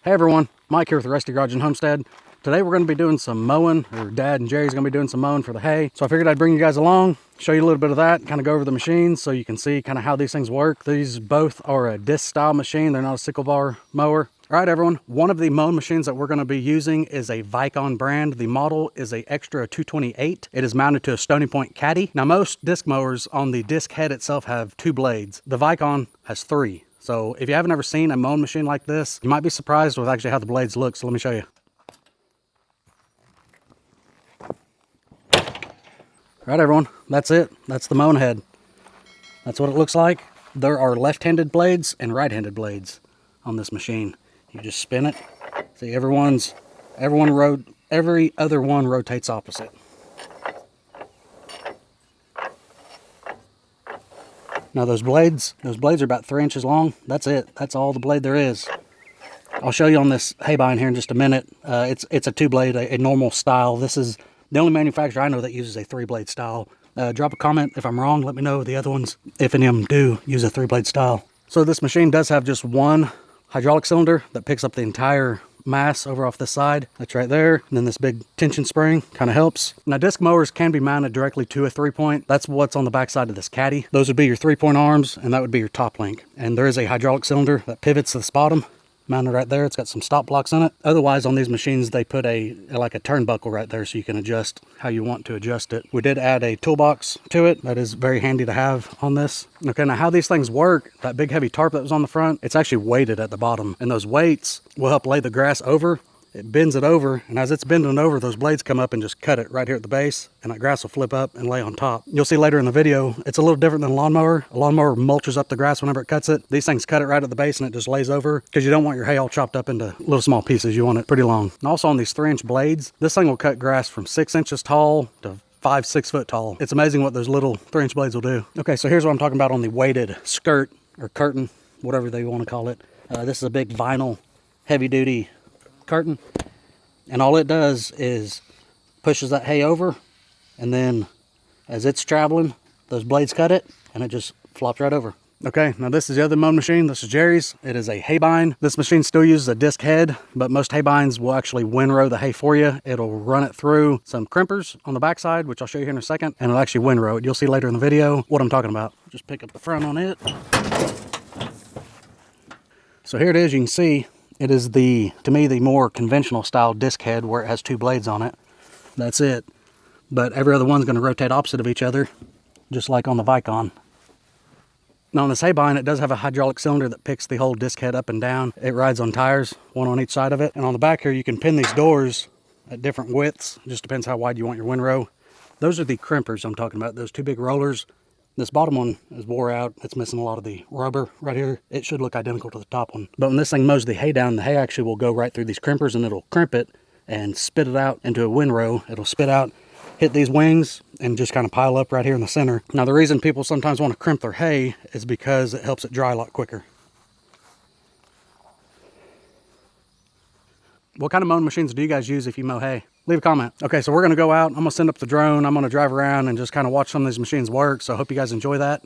Hey everyone, Mike here with the Rusty Garage and Homestead. Today we're going to be doing some mowing, or Dad and Jerry's going to be doing some mowing for the hay. So I figured I'd bring you guys along, show you a little bit of that, kind of go over the machines so you can see kind of how these things work. These both are a disc style machine, they're not a sickle bar mower. All right everyone, one of the mowing machines that we're going to be using is a Vicon brand. The model is a Extra 228. It is mounted to a Stony Point Caddy. Now most disc mowers on the disc head itself have 2 blades. The Vicon has 3. So if you haven't ever seen a mowing machine like this, you might be surprised with actually how the blades look. So let me show you. All right, everyone, that's it. That's the mowing head. That's what it looks like. There are left-handed blades and right-handed blades on this machine. You just spin it. See, every other one rotates opposite. Now those blades are about 3 inches long. That's it. That's all the blade there is. I'll show you on this Haybine here in just a minute. It's a 2-blade, a normal style. This is the only manufacturer I know that uses a 3-blade style. Drop a comment if I'm wrong. Let me know the other ones, if any of them do use a 3-blade style. So this machine does have just one hydraulic cylinder that picks up the entire mass over off this side. That's right there. And then this big tension spring kind of helps. Now disc mowers can be mounted directly to a 3-point. That's what's on the back side of this caddy. Those would be your 3-point arms, and that would be your top link. And there is a hydraulic cylinder that pivots to this bottom, mounted right there. It's got some stop blocks in it. Otherwise on these machines they put like a turnbuckle right there so you can adjust how you want to adjust it. We did add a toolbox to it. That is very handy to have on this. Okay, now how these things work, that big heavy tarp that was on the front, it's actually weighted at the bottom, and those weights will help lay the grass over. It bends it over, and as it's bending over, those blades come up and just cut it right here at the base, and that grass will flip up and lay on top. You'll see later in the video, it's a little different than a lawnmower. A lawnmower mulches up the grass whenever it cuts it. These things cut it right at the base and it just lays over, because you don't want your hay all chopped up into little small pieces. You want it pretty long. And also on these 3-inch blades, this thing will cut grass from 6 inches tall to 5-6 foot tall. It's amazing what those little 3-inch blades will do. Okay, so here's what I'm talking about on the weighted skirt or curtain, whatever they want to call it. This is a big vinyl heavy duty curtain. And all it does is pushes that hay over, and then as it's traveling, those blades cut it, and it just flops right over. Okay, now this is the other mowing machine. This is Jerry's. It is a Haybine. This machine still uses a disc head, but most Haybines will actually windrow the hay for you. It'll run it through some crimpers on the backside, which I'll show you here in a second, and it'll actually windrow it. You'll see later in the video what I'm talking about. Just pick up the front on it. So here it is. You can see it is to me, the more conventional style disc head where it has 2 blades on it. That's it. But every other one's going to rotate opposite of each other, just like on the Vicon. Now on this Haybine, it does have a hydraulic cylinder that picks the whole disc head up and down. It rides on tires, one on each side of it. And on the back here, you can pin these doors at different widths. It just depends how wide you want your windrow. Those are the crimpers I'm talking about, those 2 big rollers. This bottom one is wore out. It's missing a lot of the rubber right here. It should look identical to the top one. But when this thing mows the hay down, the hay actually will go right through these crimpers, and it'll crimp it and spit it out into a windrow. It'll spit out, hit these wings, and just kind of pile up right here in the center. Now the reason people sometimes want to crimp their hay is because it helps it dry a lot quicker. What kind of mowing machines do you guys use if you mow hay? Leave a comment. Okay, so we're going to go out. I'm going to send up the drone. I'm going to drive around and just kind of watch some of these machines work. So I hope you guys enjoy that.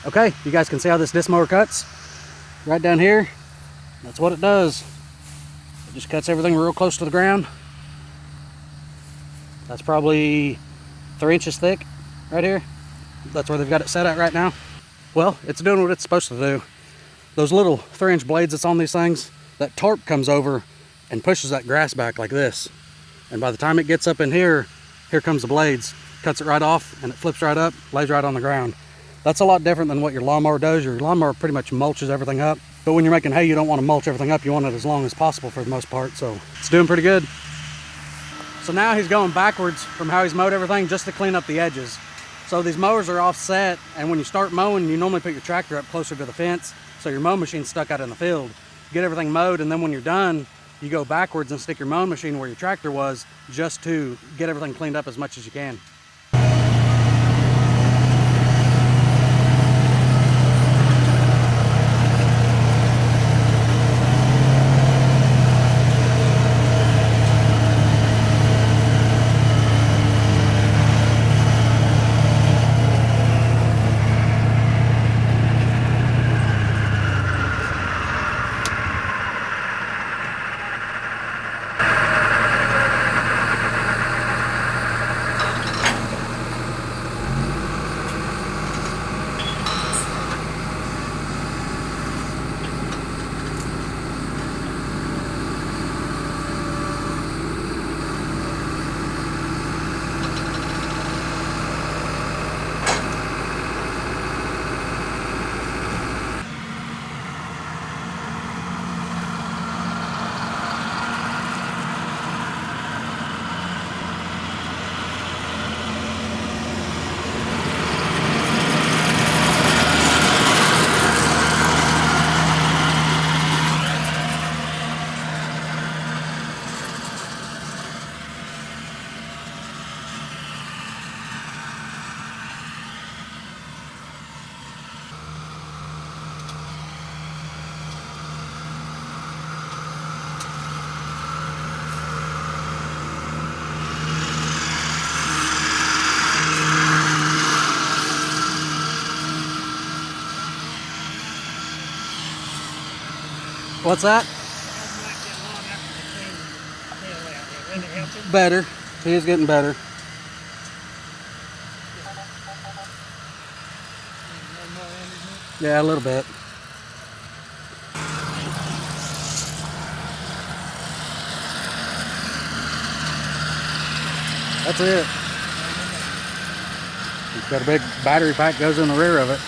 Okay, you guys can see how this disc mower cuts. Right down here, that's what it does. It just cuts everything real close to the ground. That's probably 3 inches thick right here. That's where they've got it set at right now. Well, it's doing what it's supposed to do. Those little 3-inch blades that's on these things, that tarp comes over and pushes that grass back like this. And by the time it gets up in here, here comes the blades, cuts it right off, and it flips right up, lays right on the ground. That's a lot different than what your lawnmower does. Your lawnmower pretty much mulches everything up. But when you're making hay, you don't want to mulch everything up. You want it as long as possible for the most part. So it's doing pretty good. So now he's going backwards from how he's mowed everything just to clean up the edges. So these mowers are offset, and when you start mowing, you normally put your tractor up closer to the fence, so your mowing machine's stuck out in the field. Get everything mowed, and then when you're done, you go backwards and stick your mowing machine where your tractor was, just to get everything cleaned up as much as you can. What's that? Better. He is getting better. Yeah, a little bit. That's it. It's got a big battery pack goes in the rear of it.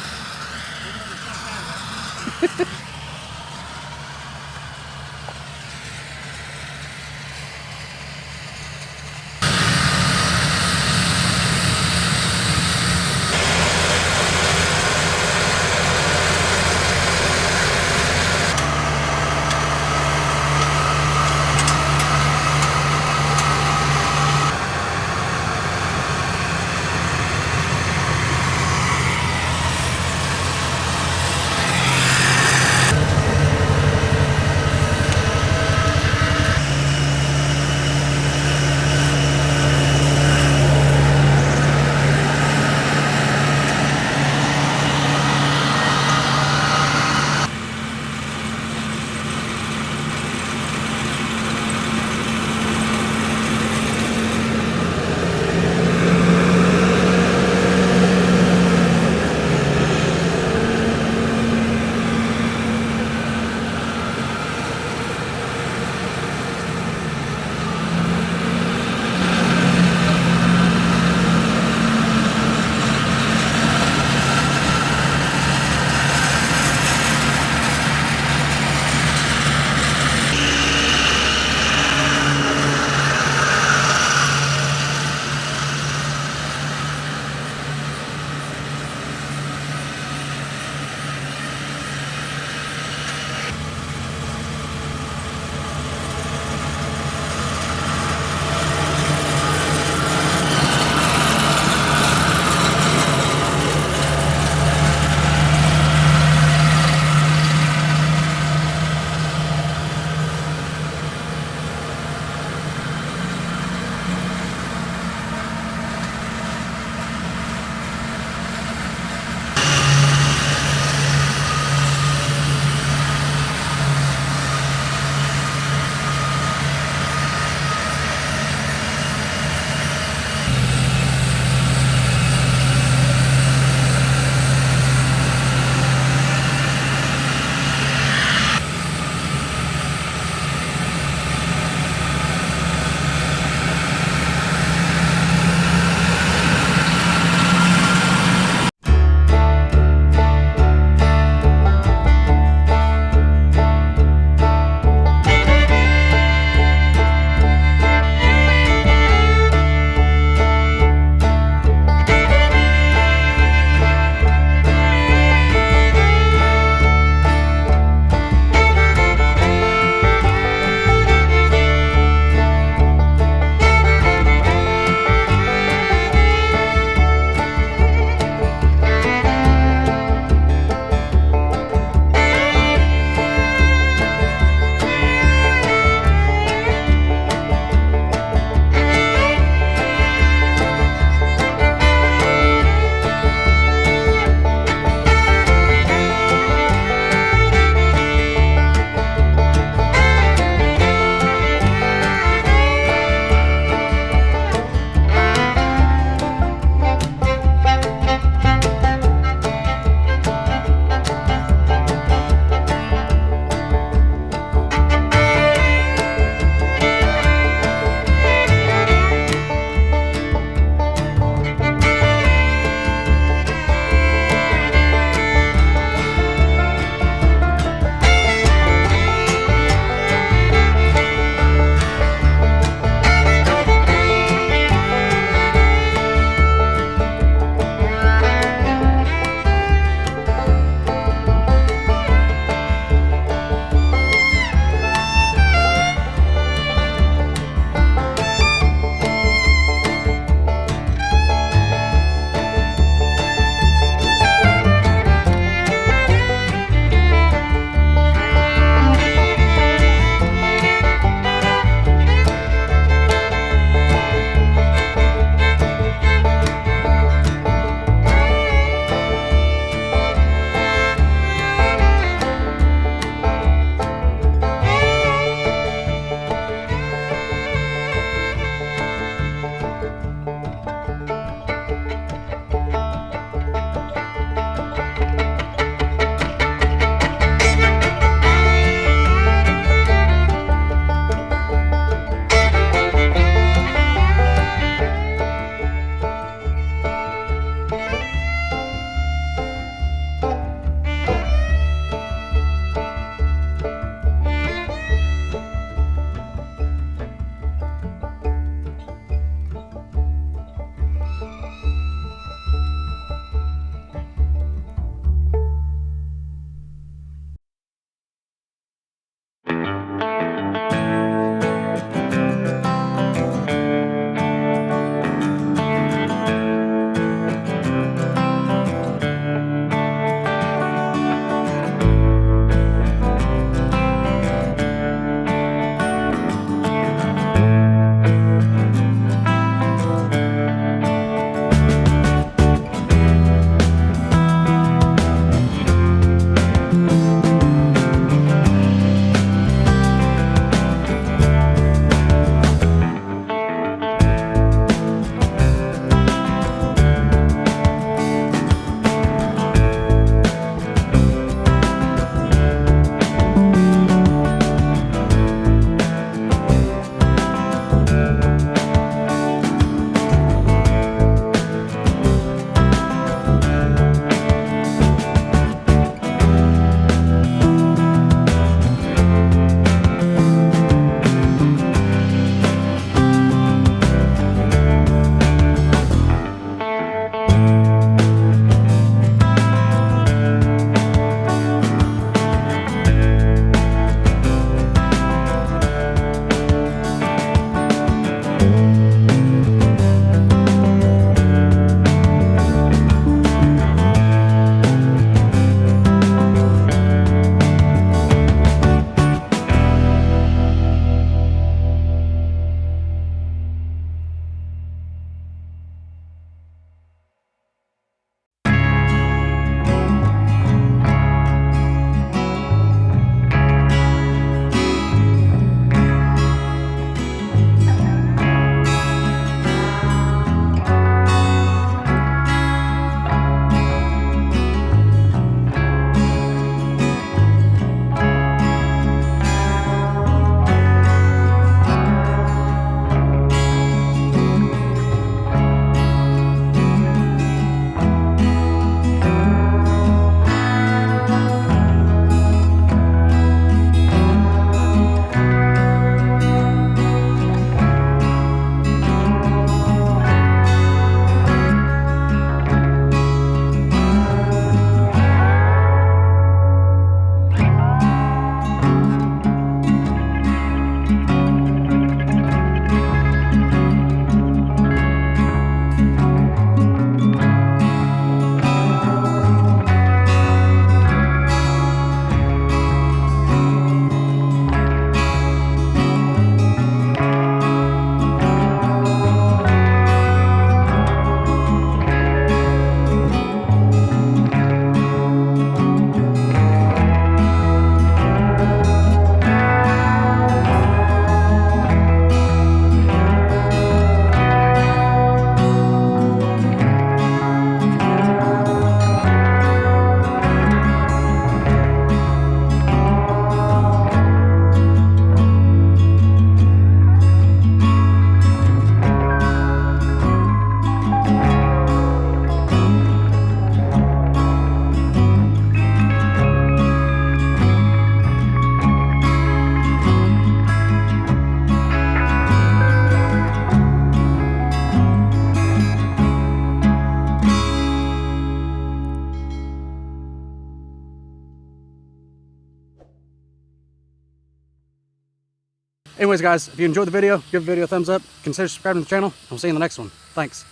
Anyways, guys, if you enjoyed the video, give the video a thumbs up. Consider subscribing to the channel. We'll see you in the next one. Thanks.